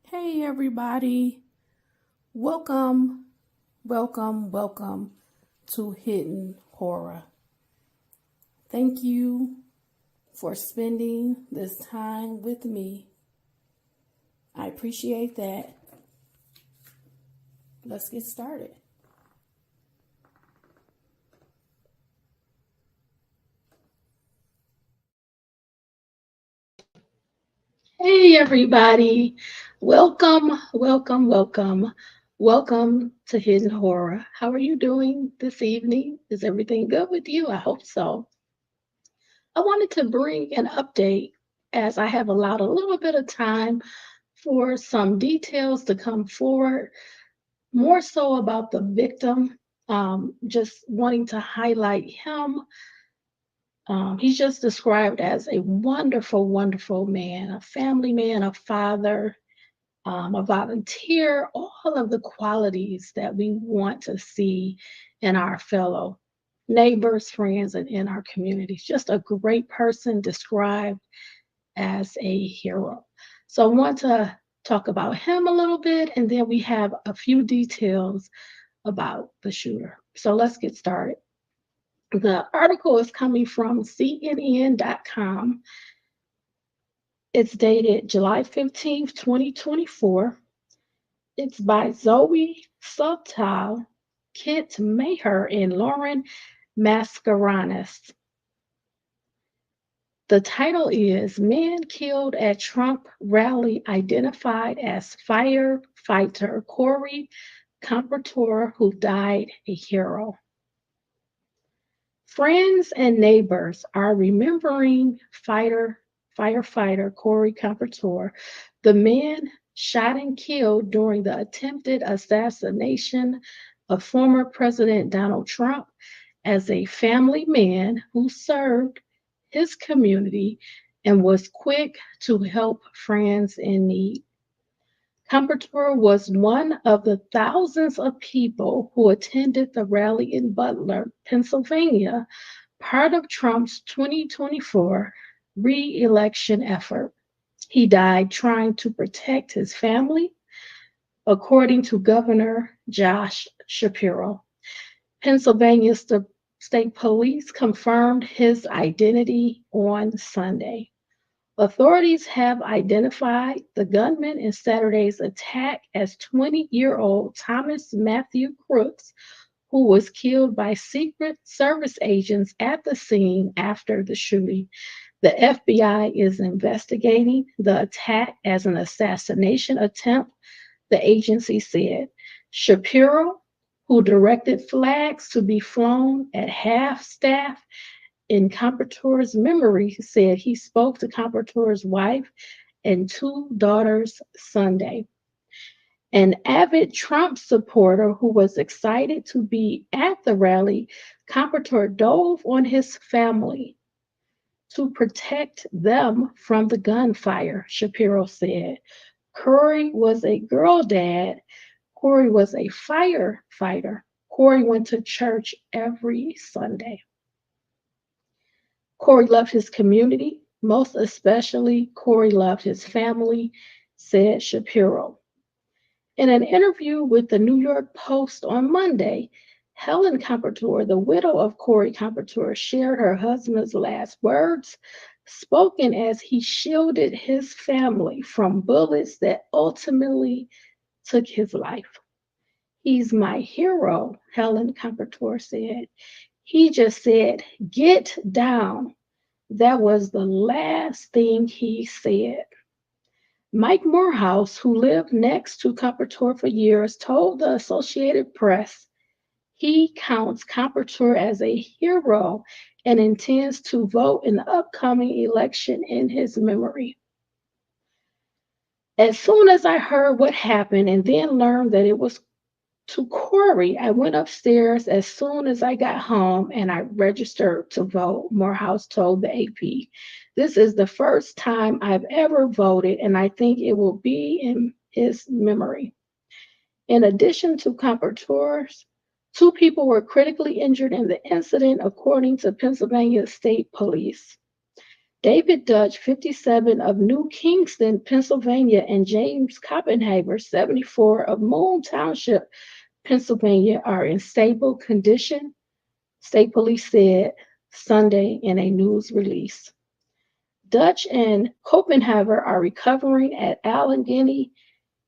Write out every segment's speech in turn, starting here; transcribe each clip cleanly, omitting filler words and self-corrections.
Hey everybody, welcome, welcome to Hidden Horror. Thank you for spending this time with me. I appreciate that. Let's get started. Hey everybody, welcome to Hidden Horror. How are you doing this evening? Is everything good with you? I hope so. I wanted to bring an update as I have allowed a little bit of time for some details to come forward, more so about the victim. Just wanting to highlight him. He's just described as a wonderful man, a family man, a father, a volunteer, all of the qualities that we want to see in our fellow neighbors, friends, and in our communities. Just a great person described as a hero. So I want to talk about him a little bit, and then we have a few details about the shooter. So let's get started. The article is coming from CNN.com. It's dated July 15th, 2024. It's by Zoe Subtal, Kent Maher, and Lauren Mascarenas. The title is Man Killed at Trump Rally Identified as Firefighter Corey Comperatore, Who Died a Hero. Friends and neighbors are remembering firefighter Corey Comperatore, the man shot and killed during the attempted assassination of former President Donald Trump, as a family man who served his community and was quick to help friends in need. Comperatore was one of the thousands of people who attended the rally in Butler, Pennsylvania, part of Trump's 2024 re-election effort. He died trying to protect his family, according to Governor Josh Shapiro. Pennsylvania State Police confirmed his identity on Sunday. Authorities have identified the gunman in Saturday's attack as 20-year-old Thomas Matthew Crooks, who was killed by Secret Service agents at the scene after the shooting. The FBI is investigating the attack as an assassination attempt, the agency said. Shapiro, who directed flags to be flown at half staff in Comperatore's memory, said he spoke to Comperatore's wife and two daughters Sunday. An avid Trump supporter who was excited to be at the rally, Comperatore dove on his family to protect them from the gunfire, Shapiro said. Corey was a girl dad. Corey was a firefighter. Corey went to church every Sunday. Corey loved his community. Most especially, Corey loved his family, said Shapiro. In an interview with the New York Post on Monday, Helen Comperatore, the widow of Corey Comperatore, shared her husband's last words, spoken as he shielded his family from bullets that ultimately took his life. He's my hero, Helen Comperatore said. He just said, "Get down." That was the last thing he said. Mike Morehouse, who lived next to Comperatore for years, told the Associated Press he counts Comperatore as a hero and intends to vote in the upcoming election in his memory. As soon as I heard what happened and then learned that it was to Corey, I went upstairs as soon as I got home and I registered to vote, Morehouse told the AP. This is the first time I've ever voted, and I think it will be in his memory. In addition to Comperatore's, two people were critically injured in the incident, according to Pennsylvania State Police. David Dutch, 57, of New Kingston, Pennsylvania, and James Copenhaver, 74, of Moon Township, Pennsylvania, are in stable condition, state police said Sunday in a news release. Dutch and Copenhaver are recovering at Allegheny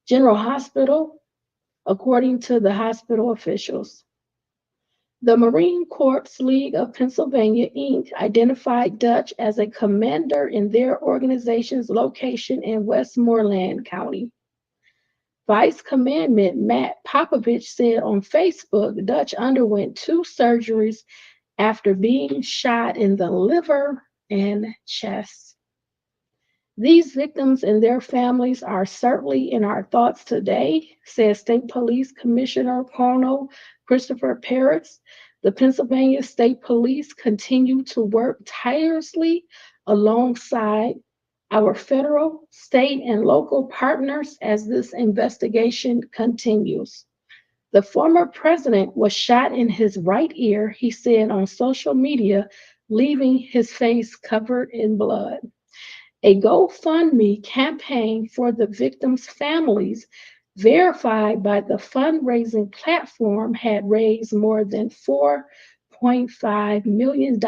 General Hospital, according to the hospital officials. The Marine Corps League of Pennsylvania, Inc. identified Dutch as a commander in their organization's location in Westmoreland County. Vice Commandant Matt Popovich said on Facebook Dutch underwent 2 surgeries after being shot in the liver and chest. These victims and their families are certainly in our thoughts today, said State Police Commissioner Colonel Christopher Paris. The Pennsylvania State Police continue to work tirelessly alongside our federal, state, and local partners as this investigation continues. The former president was shot in his right ear, he said on social media, leaving his face covered in blood. A GoFundMe campaign for the victims' families, verified by the fundraising platform, had raised more than $4.5 million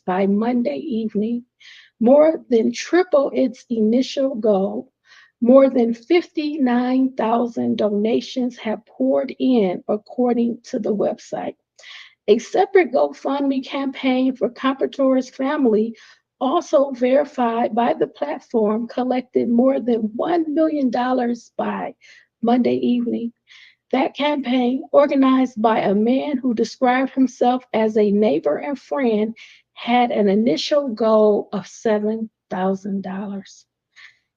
by Monday evening, more than triple its initial goal. More than 59,000 donations have poured in, according to the website. A separate GoFundMe campaign for Comperatore's family, also verified by the platform, collected more than $1 million by Monday evening. That campaign, organized by a man who described himself as a neighbor and friend, had an initial goal of $7,000.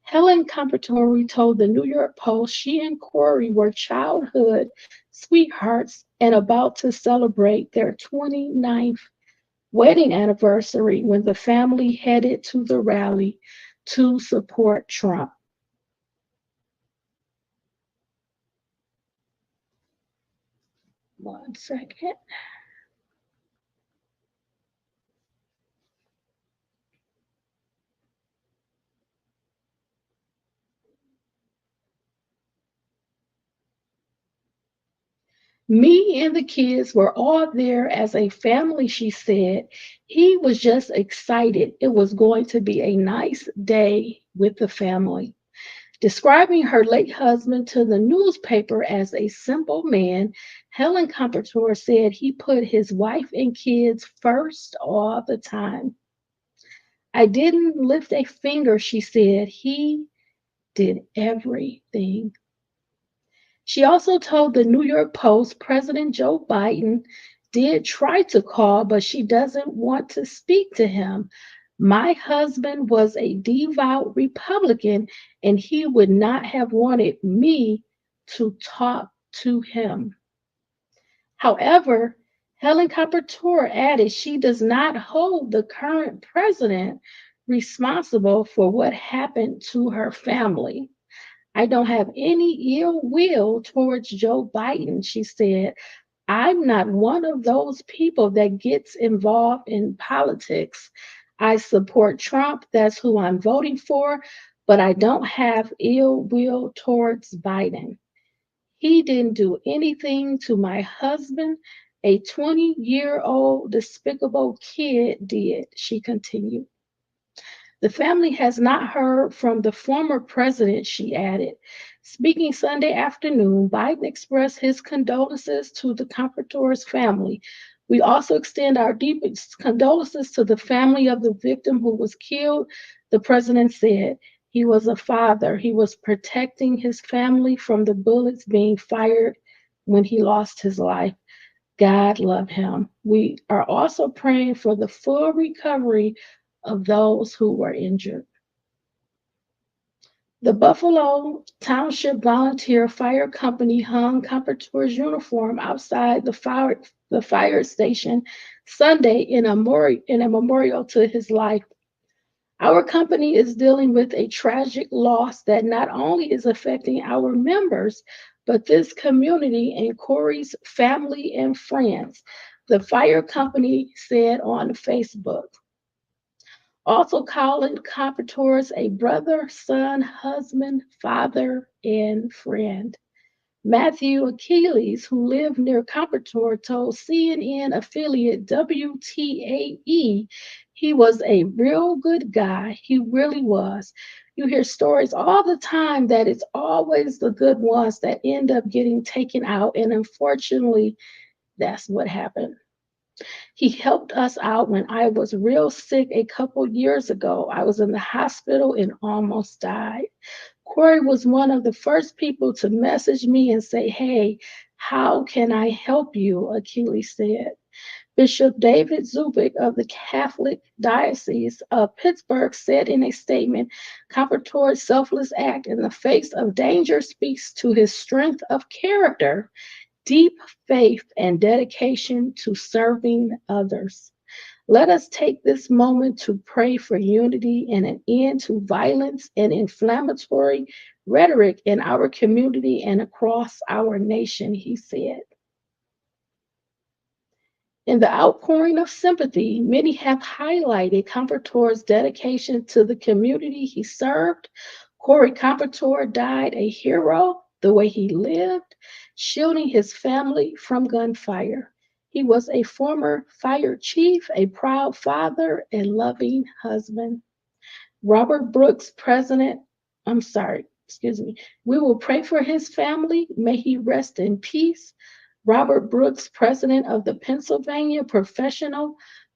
Helen Comperatore told the New York Post she and Corey were childhood sweethearts and about to celebrate their 29th wedding anniversary when the family headed to the rally to support Trump. One second. Me and the kids were all there as a family, she said. He was just excited. It was going to be a nice day with the family. Describing her late husband to the newspaper as a simple man, Helen Comperatore said he put his wife and kids first all the time. I didn't lift a finger, she said. He did everything. She also told the New York Post President Joe Biden did try to call, but she doesn't want to speak to him. My husband was a devout Republican, and he would not have wanted me to talk to him. However, Helen Comperatore added she does not hold the current president responsible for what happened to her family. I don't have any ill will towards Joe Biden, she said. I'm not one of those people that gets involved in politics. I support Trump, that's who I'm voting for, but I don't have ill will towards Biden. He didn't do anything to my husband. A 20-year-old despicable kid did, she continued. The family has not heard from the former president, she added. Speaking Sunday afternoon, Biden expressed his condolences to the Comperatore's family. We also extend our deepest condolences to the family of the victim who was killed, the president said. He was a father. He was protecting his family from the bullets being fired when he lost his life. God love him. We are also praying for the full recovery of those who were injured. The Buffalo Township Volunteer Fire Company hung Comperatore's uniform outside the fire station Sunday in a memorial to his life. Our company is dealing with a tragic loss that not only is affecting our members, but this community and Corey's family and friends, the fire company said on Facebook. Also calling Comperatore a brother, son, husband, father, and friend. Matthew Achilles, who lived near Comperatore, told CNN affiliate WTAE he was a real good guy. He really was. You hear stories all the time that it's always the good ones that end up getting taken out, and unfortunately, that's what happened. He helped us out when I was real sick a couple years ago. I was in the hospital and almost died. Corey was one of the first people to message me and say, "Hey, how can I help you?" Achilles said. Bishop David Zubik of the Catholic Diocese of Pittsburgh said in a statement, Comparatore's selfless act in the face of danger speaks to his strength of character, deep faith, and dedication to serving others. Let us take this moment to pray for unity and an end to violence and inflammatory rhetoric in our community and across our nation, he said. In the outpouring of sympathy, many have highlighted Comparatore's dedication to the community he served. Corey Comperatore died a hero the way he lived, shielding his family from gunfire. He was a former fire chief, a proud father, and loving husband. Robert Brooks, excuse me. We will pray for his family. May he rest in peace. Robert Brooks, president of the Pennsylvania Professional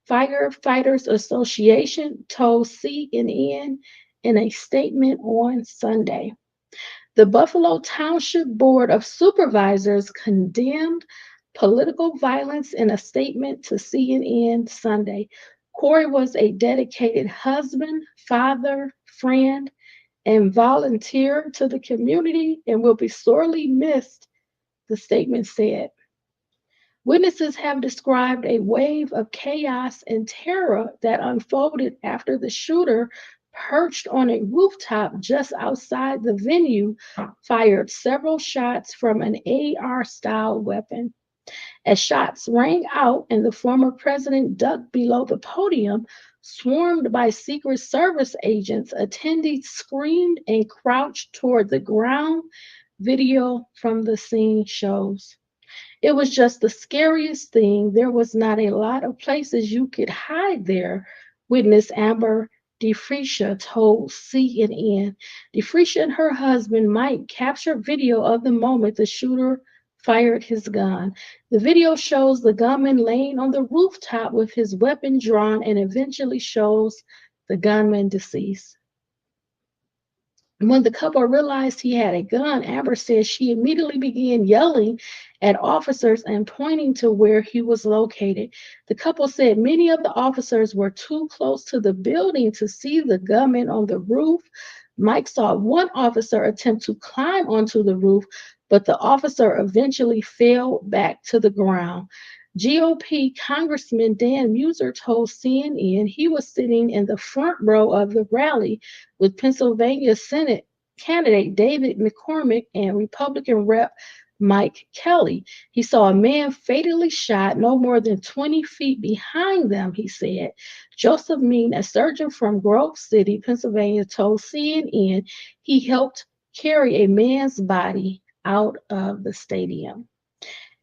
Firefighters Association, told CNN in a statement on Sunday. The Buffalo Township Board of Supervisors condemned political violence in a statement to CNN Sunday. Corey was a dedicated husband, father, friend, and volunteer to the community and will be sorely missed, the statement said. Witnesses have described a wave of chaos and terror that unfolded after the shooter, perched on a rooftop just outside the venue, fired several shots from an AR style weapon. As shots rang out and the former president ducked below the podium, swarmed by Secret Service agents, attendees screamed and crouched toward the ground, video from the scene shows. It was just the scariest thing. There was not a lot of places you could hide there, witness Amber DeFrecia told CNN. DeFrecia and her husband Mike captured video of the moment the shooter fired his gun. The video shows the gunman laying on the rooftop with his weapon drawn and eventually shows the gunman deceased. When the couple realized he had a gun, Amber said she immediately began yelling at officers and pointing to where he was located. The couple said many of the officers were too close to the building to see the gunman on the roof. Mike saw one officer attempt to climb onto the roof, but the officer eventually fell back to the ground. GOP Congressman Dan Muser told CNN he was sitting in the front row of the rally with Pennsylvania Senate candidate David McCormick and Republican Rep. Mike Kelly. He saw a man fatally shot no more than 20 feet behind them, he said. Joseph Mean, a surgeon from Grove City, Pennsylvania, told CNN he helped carry a man's body out of the stadium.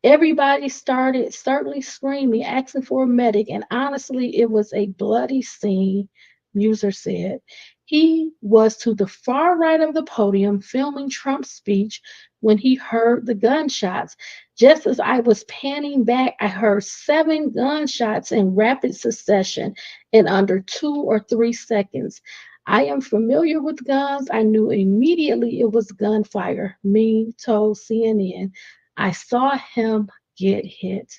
Everybody started certainly screaming, asking for a medic, and honestly, it was a bloody scene, Muser said. He was to the far right of the podium filming Trump's speech when he heard the gunshots. Just as I was panning back, I heard 7 gunshots in rapid succession in under 2 or 3 seconds. I am familiar with guns. I knew immediately it was gunfire, Mean told CNN. I saw him get hit.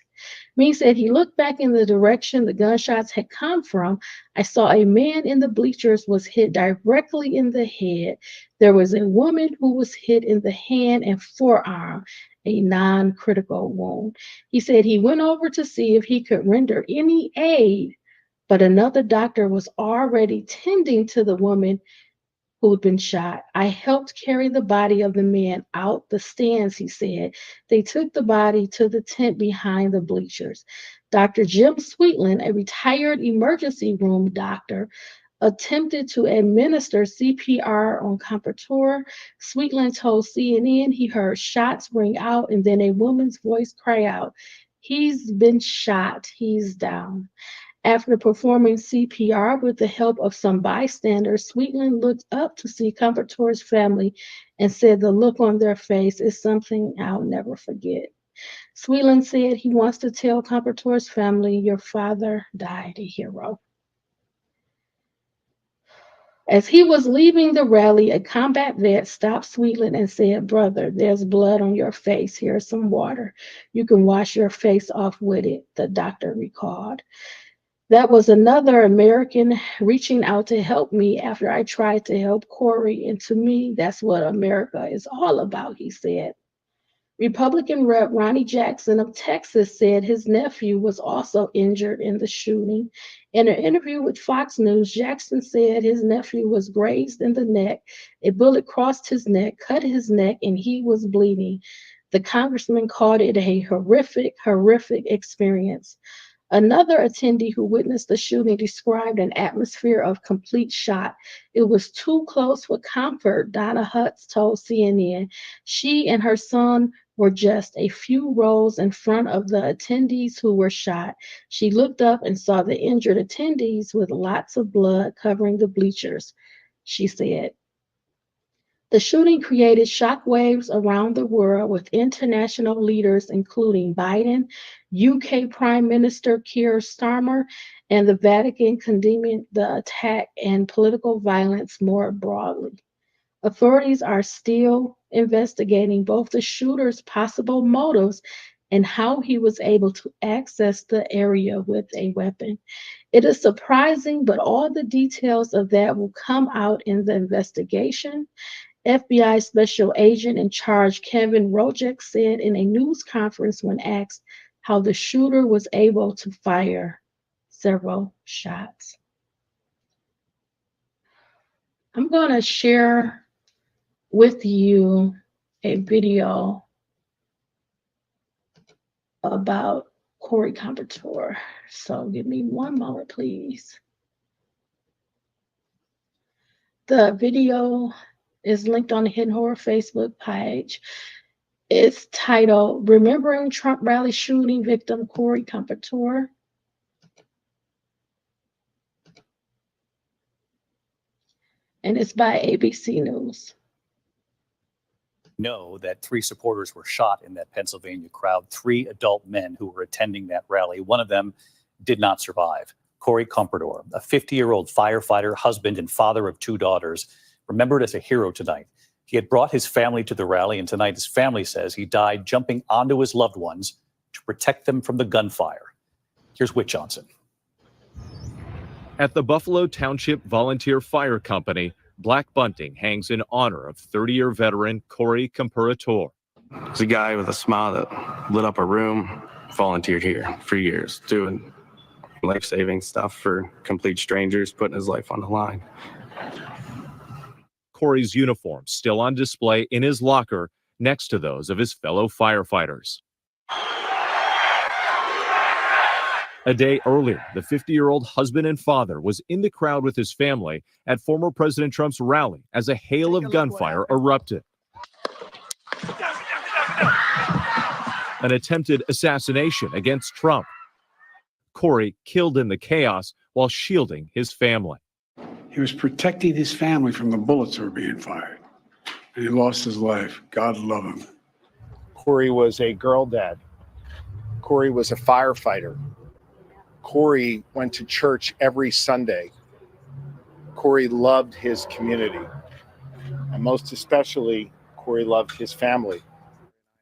Mean said he looked back in the direction the gunshots had come from. I saw a man in the bleachers was hit directly in the head. There was a woman who was hit in the hand and forearm, a non-critical wound. He said he went over to see if he could render any aid, but another doctor was already tending to the woman who'd been shot. I helped carry the body of the man out the stands, he said. They took the body to the tent behind the bleachers. Dr. Jim Sweetland, a retired emergency room doctor, attempted to administer CPR on Comperatore. Sweetland told CNN he heard shots ring out and then a woman's voice cry out, "He's been shot, he's down." After performing CPR with the help of some bystanders, Sweetland looked up to see Comperatore's family and said the look on their face is something I'll never forget. Sweetland said he wants to tell Comperatore's family, "Your father died a hero." As he was leaving the rally, a combat vet stopped Sweetland and said, "Brother, there's blood on your face. Here's some water. You can wash your face off with it," the doctor recalled. "That was another American reaching out to help me after I tried to help Corey, and to me, that's what America is all about," he said. Republican Rep. Ronnie Jackson of Texas said his nephew was also injured in the shooting. In an interview with Fox News, Jackson said his nephew was grazed in the neck. A bullet crossed his neck, cut his neck, and he was bleeding. The congressman called it a horrific experience. Another attendee who witnessed the shooting described an atmosphere of complete shock. "It was too close for comfort," Donna Hutz told CNN. She and her son were just a few rows in front of the attendees who were shot. She looked up and saw the injured attendees with lots of blood covering the bleachers, she said. The shooting created shockwaves around the world, with international leaders including Biden, UK Prime Minister Keir Starmer, and the Vatican condemning the attack and political violence more broadly. Authorities are still investigating both the shooter's possible motives and how he was able to access the area with a weapon. It is surprising, but all the details of that will come out in the investigation. FBI Special Agent in Charge Kevin Rojek said in a news conference when asked how the shooter was able to fire several shots. I'm going to share with you a video about Corey Comperatore. So give me one moment, please. The video is linked on the Hidden Horror Facebook page. It's titled "Remembering Trump Rally Shooting Victim Corey Comperatore." And it's by ABC News. Know that 3 supporters were shot in that Pennsylvania crowd, 3 adult men who were attending that rally. One of them did not survive. Corey Comperatore, a 50-year-old firefighter, husband, and father of 2 daughters, remembered as a hero tonight. He had brought his family to the rally, and tonight his family says he died jumping onto his loved ones to protect them from the gunfire. Here's Whit Johnson. At the Buffalo Township Volunteer Fire Company, black bunting hangs in honor of 30-year veteran Corey Comperatore. He's a guy with a smile that lit up a room, volunteered here for years, doing life-saving stuff for complete strangers, putting his life on the line. Corey's uniform still on display in his locker next to those of his fellow firefighters. A day earlier, the 50-year-old husband and father was in the crowd with his family at former President Trump's rally as a hail of gunfire erupted. An attempted assassination against Trump. Corey killed in the chaos while shielding his family. He was protecting his family from the bullets that were being fired, and he lost his life. God love him. Corey was a girl dad. Corey was a firefighter. Corey went to church every Sunday. Corey loved his community, and most especially, Corey loved his family.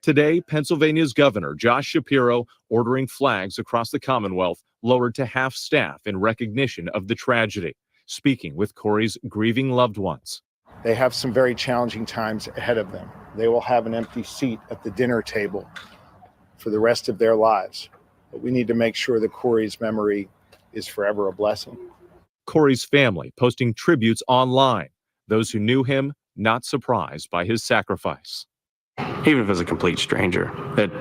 Today, Pennsylvania's Governor Josh Shapiro ordering flags across the Commonwealth lowered to half staff in recognition of the tragedy, speaking with Corey's grieving loved ones. They have some very challenging times ahead of them. They will have an empty seat at the dinner table for the rest of their lives. But we need to make sure that Corey's memory is forever a blessing. Corey's family posting tributes online. Those who knew him not surprised by his sacrifice. Even if it was a complete stranger, it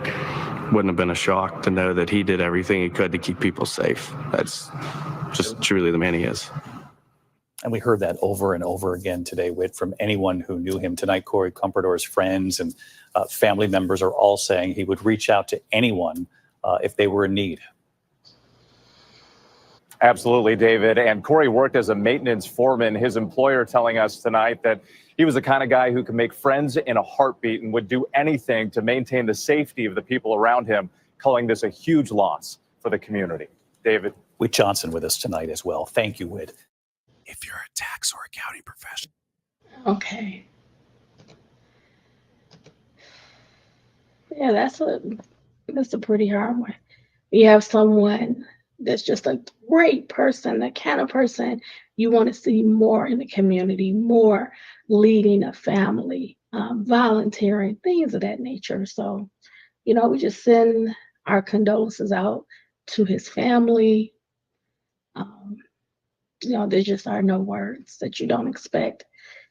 wouldn't have been a shock to know that he did everything he could to keep people safe. That's just truly the man he is. And we heard that over and over again today, Whit, from anyone who knew him tonight. Corey Comperatore's friends and family members are all saying he would reach out to anyone if they were in need. Absolutely, David. And Corey worked as a maintenance foreman. His employer telling us tonight that he was the kind of guy who could make friends in a heartbeat and would do anything to maintain the safety of the people around him, calling this a huge loss for the community. David. Whit Johnson with us tonight as well. Thank you, Whit. If you're a tax or accounting professional. Okay. Yeah, that's a pretty hard one. You have someone that's just a great person, the kind of person you want to see more in the community, more leading a family, volunteering, things of that nature. So, we just send our condolences out to his family. There just are no words that you don't expect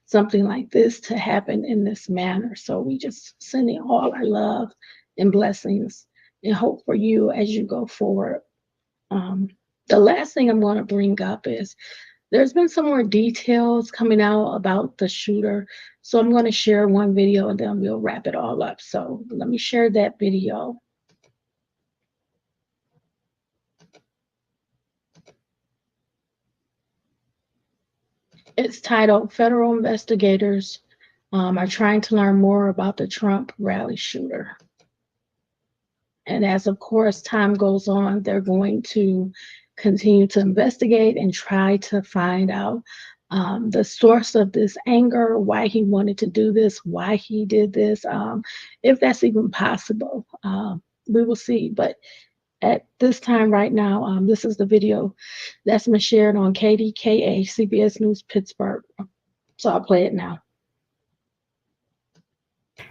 something like this to happen in this manner. So we just sending all our love and blessings and hope for you as you go forward. The last thing I'm going to bring up is there's been some more details coming out about the shooter. So I'm going to share one video and then we'll wrap it all up. So let me share that video. It's titled Federal Investigators Are Trying to Learn More About the Trump Rally Shooter. And as, of course, time goes on, they're going to continue to investigate and try to find out the source of this anger, why he wanted to do this, why he did this, if that's even possible. We will see. But at this time right now, this is the video that's been shared on KDKA, CBS News Pittsburgh. So I'll play it now.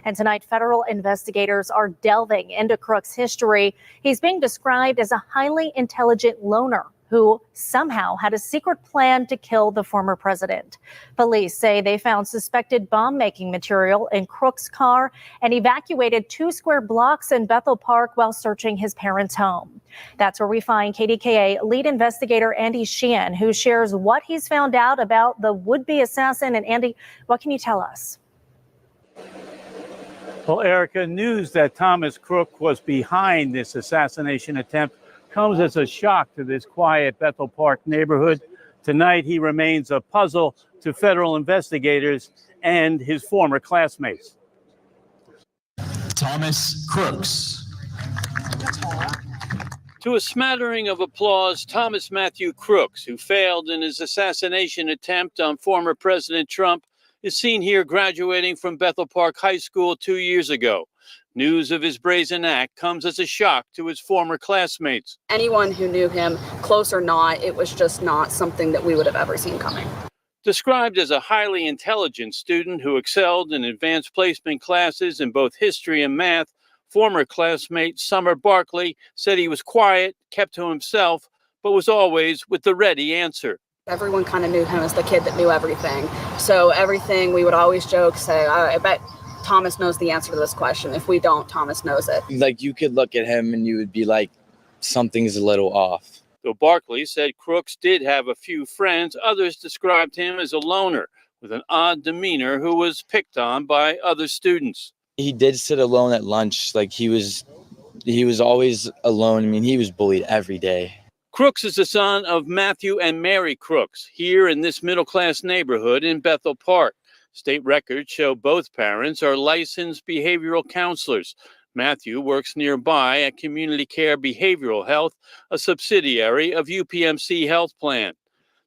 And tonight, federal investigators are delving into Crooks' history. He's being described as a highly intelligent loner who somehow had a secret plan to kill the former president. Police say they found suspected bomb-making material in Crooks' car and evacuated 2 square blocks in Bethel Park while searching his parents' home. That's where we find KDKA lead investigator Andy Sheehan, who shares what he's found out about the would-be assassin. And Andy, what can you tell us? Well, Erica, news that Thomas Crooks was behind this assassination attempt comes as a shock to this quiet Bethel Park neighborhood. Tonight, he remains a puzzle to federal investigators and his former classmates. Thomas Crooks. To a smattering of applause, Thomas Matthew Crooks, who failed in his assassination attempt on former President Trump, is seen here graduating from Bethel Park High School 2 years ago. News of his brazen act comes as a shock to his former classmates. Anyone who knew him, close or not, it was just not something that we would have ever seen coming. Described as a highly intelligent student who excelled in advanced placement classes in both history and math, former classmate Summer Barkley said he was quiet, kept to himself, but was always with the ready answer. Everyone kind of knew him as the kid that knew everything. So everything we would always joke, say, I bet Thomas knows the answer to this question. If we don't, Thomas knows it. Like, you could look at him and you would be like, something's a little off. Though Barkley said Crooks did have a few friends, others described him as a loner with an odd demeanor who was picked on by other students. He did sit alone at lunch. Like, he was always alone. I mean, he was bullied every day. Crooks is the son of Matthew and Mary Crooks, here in this middle-class neighborhood in Bethel Park. State records show both parents are licensed behavioral counselors. Matthew works nearby at Community Care Behavioral Health, a subsidiary of UPMC Health Plan.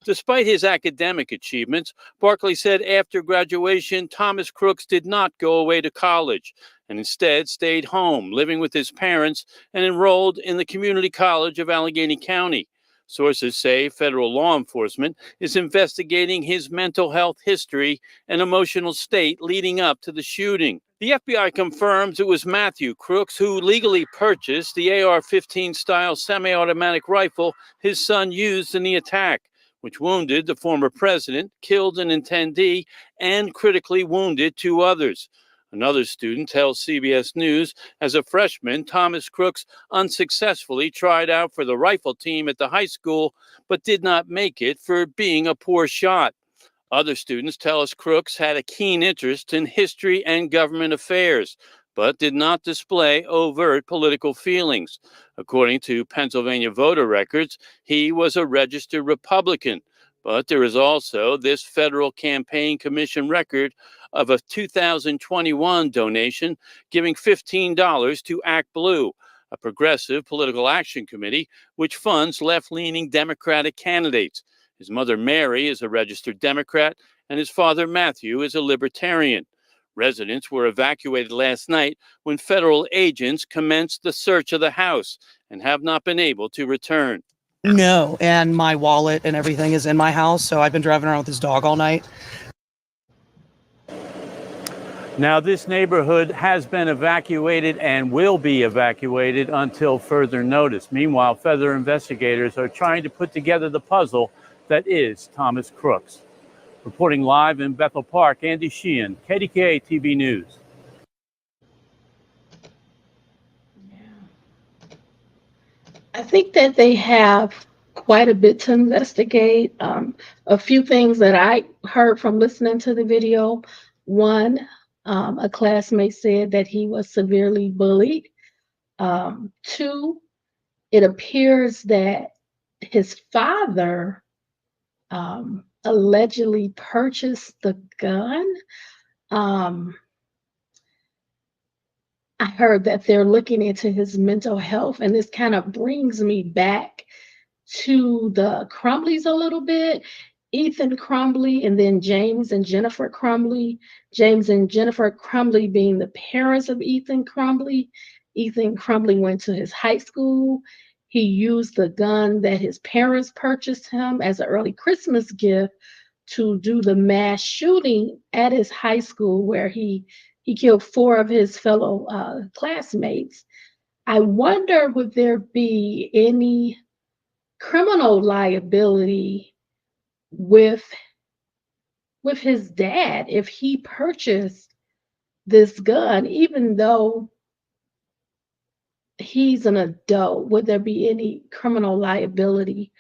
Despite his academic achievements, Barkley said after graduation, Thomas Crooks did not go away to college and instead stayed home, living with his parents and enrolled in the Community College of Allegheny County. Sources say federal law enforcement is investigating his mental health history and emotional state leading up to the shooting. The FBI confirms it was Matthew Crooks who legally purchased the AR-15 style semi-automatic rifle his son used in the attack, which wounded the former president, killed an attendee, and critically wounded 2 others. Another student tells CBS News, as a freshman, Thomas Crooks unsuccessfully tried out for the rifle team at the high school, but did not make it for being a poor shot. Other students tell us Crooks had a keen interest in history and government affairs, but did not display overt political feelings. According to Pennsylvania voter records, he was a registered Republican. But there is also this Federal Campaign Commission record of a 2021 donation giving $15 to Act Blue, a progressive political action committee which funds left-leaning Democratic candidates. His mother, Mary, is a registered Democrat, and his father, Matthew, is a libertarian. Residents were evacuated last night when federal agents commenced the search of the house and have not been able to return. No, and my wallet and everything is in my house, so I've been driving around with this dog all night. Now, this neighborhood has been evacuated and will be evacuated until further notice. Meanwhile, federal investigators are trying to put together the puzzle that is Thomas Crooks. Reporting live in Bethel Park, Andy Sheehan, KDKA TV News. I think that they have quite a bit to investigate. A few things that I heard from listening to the video. One, a classmate said that he was severely bullied. Two, it appears that his father allegedly purchased the gun. I heard that they're looking into his mental health, and this kind of brings me back to the Crumbleys a little bit. Ethan Crumbley and then James and Jennifer Crumbley. James and Jennifer Crumbley being the parents of Ethan Crumbley. Ethan Crumbley went to his high school. He used the gun that his parents purchased him as an early Christmas gift to do the mass shooting at his high school where he killed 4 of his fellow classmates. I wonder, would there be any criminal liability with his dad if he purchased this gun, even though he's an adult? Would there be any criminal liability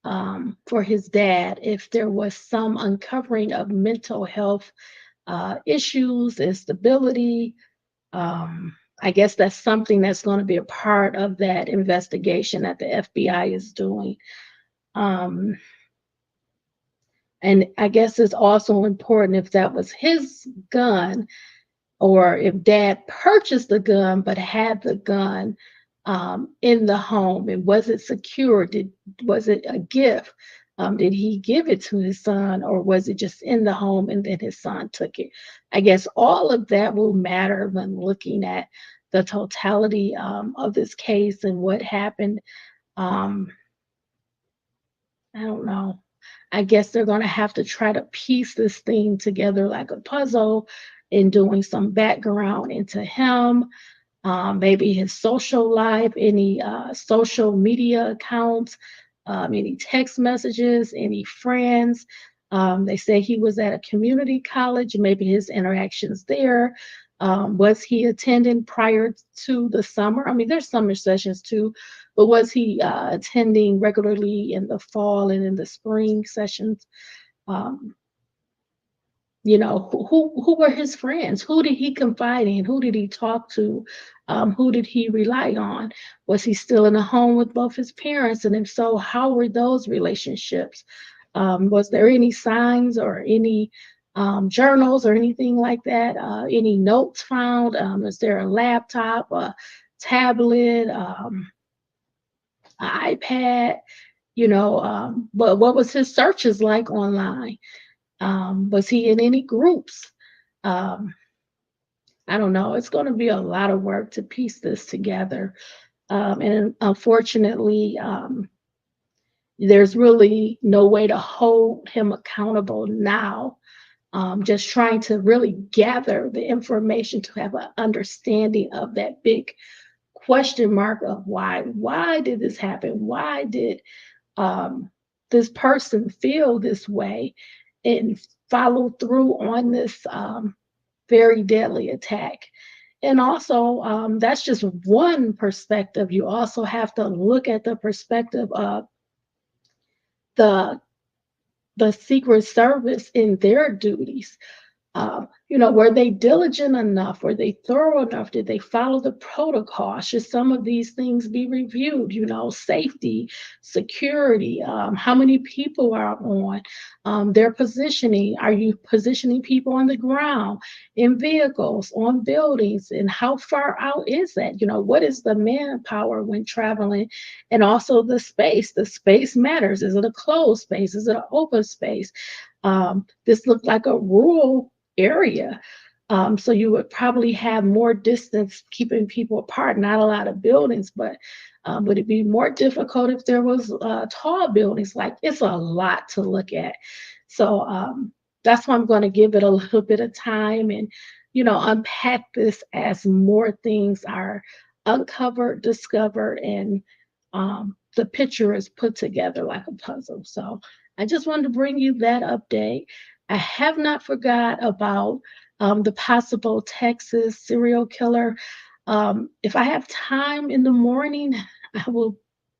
for his dad if there was some uncovering of mental health issues, instability? I guess that's something that's going to be a part of that investigation that the FBI is doing. And I guess it's also important if that was his gun, or if dad purchased the gun but had the gun in the home, and was it secure? Was it a gift? Did he give it to his son, or was it just in the home and then his son took it? I guess all of that will matter when looking at the totality of this case and what happened. I don't know. I guess they're going to have to try to piece this thing together like a puzzle, in doing some background into him, maybe his social life, any social media accounts, any text messages, any friends. They say he was at a community college, maybe his interactions there. Was he attending prior to the summer? I mean, there's summer sessions too, but was he attending regularly in the fall and in the spring sessions? You know, who were his friends? Who did he confide in? Who did he talk to? Who did he rely on? Was he still in a home with both his parents? And if so, how were those relationships? Was there any signs or any journals or anything like that? Any notes found? Is there a laptop, a tablet, an iPad? You know, but what was his searches like online? Was he in any groups? I don't know. It's going to be a lot of work to piece this together. And unfortunately, there's really no way to hold him accountable now. Just trying to really gather the information to have an understanding of that big question mark of why did this happen? Why did this person feel this way and follow through on this very deadly attack? And also, that's just one perspective. You also have to look at the perspective of the the Secret Service in their duties. Were they diligent enough? Were they thorough enough? Did they follow the protocol? Should some of these things be reviewed? Safety, security, how many people are on, their positioning. Are you positioning people on the ground, in vehicles, on buildings? And how far out is that? What is the manpower when traveling? And also the space. The space matters. Is it a closed space? Is it an open space? This looked like a rural area. So you would probably have more distance keeping people apart, not a lot of buildings, but would it be more difficult if there was tall buildings? Like, it's a lot to look at. So that's why I'm going to give it a little bit of time and, unpack this as more things are uncovered, discovered, and the picture is put together like a puzzle. So I just wanted to bring you that update. I have not forgot about the possible Texas serial killer. If I have time in the morning, I will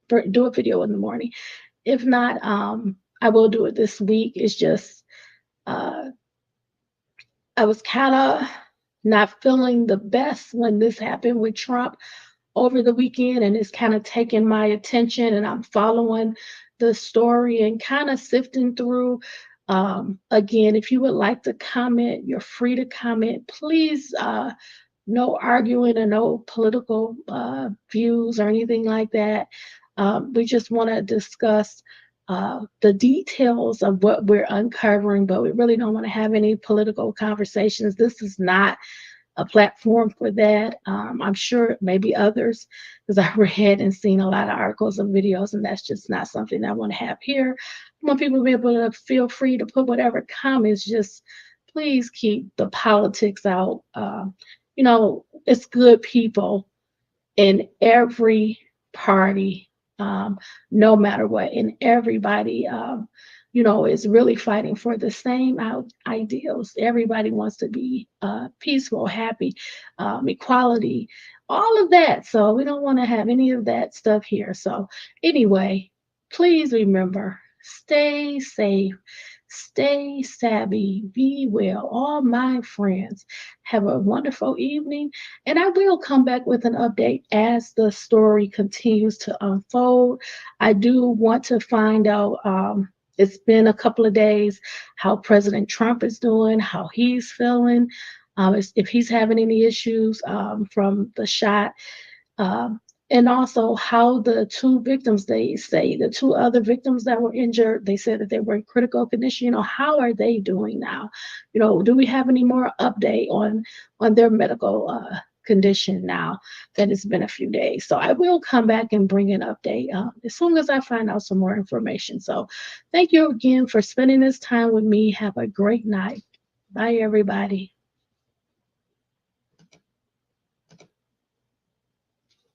do a video in the morning. If not, I will do it this week. It's just, I was kind of not feeling the best when this happened with Trump over the weekend, and it's kind of taken my attention, and I'm following the story and kind of sifting through. Again, if you would like to comment, you're free to comment. Please, no arguing or no political views or anything like that. We just want to discuss the details of what we're uncovering, but we really don't want to have any political conversations. This is not a platform for that. I'm sure maybe others, because I read and seen a lot of articles and videos, and that's just not something I want to have here. I want people to be able to feel free to put whatever comments, just please keep the politics out. It's good people in every party, no matter what, and everybody is really fighting for the same ideals. Everybody wants to be peaceful, happy, equality, all of that. So we don't want to have any of that stuff here. So anyway, please remember, stay safe, stay savvy, be well. All my friends, have a wonderful evening. And I will come back with an update as the story continues to unfold. I do want to find out, it's been a couple of days, how President Trump is doing, how he's feeling, if he's having any issues from the shot, and also how the two victims, they say, the two other victims that were injured, they said that they were in critical condition. How are they doing now? Do we have any more update on their medical condition now that it's been a few days? So I will come back and bring an update as soon as I find out some more information. So thank you again for spending this time with me. Have a great night. Bye, everybody.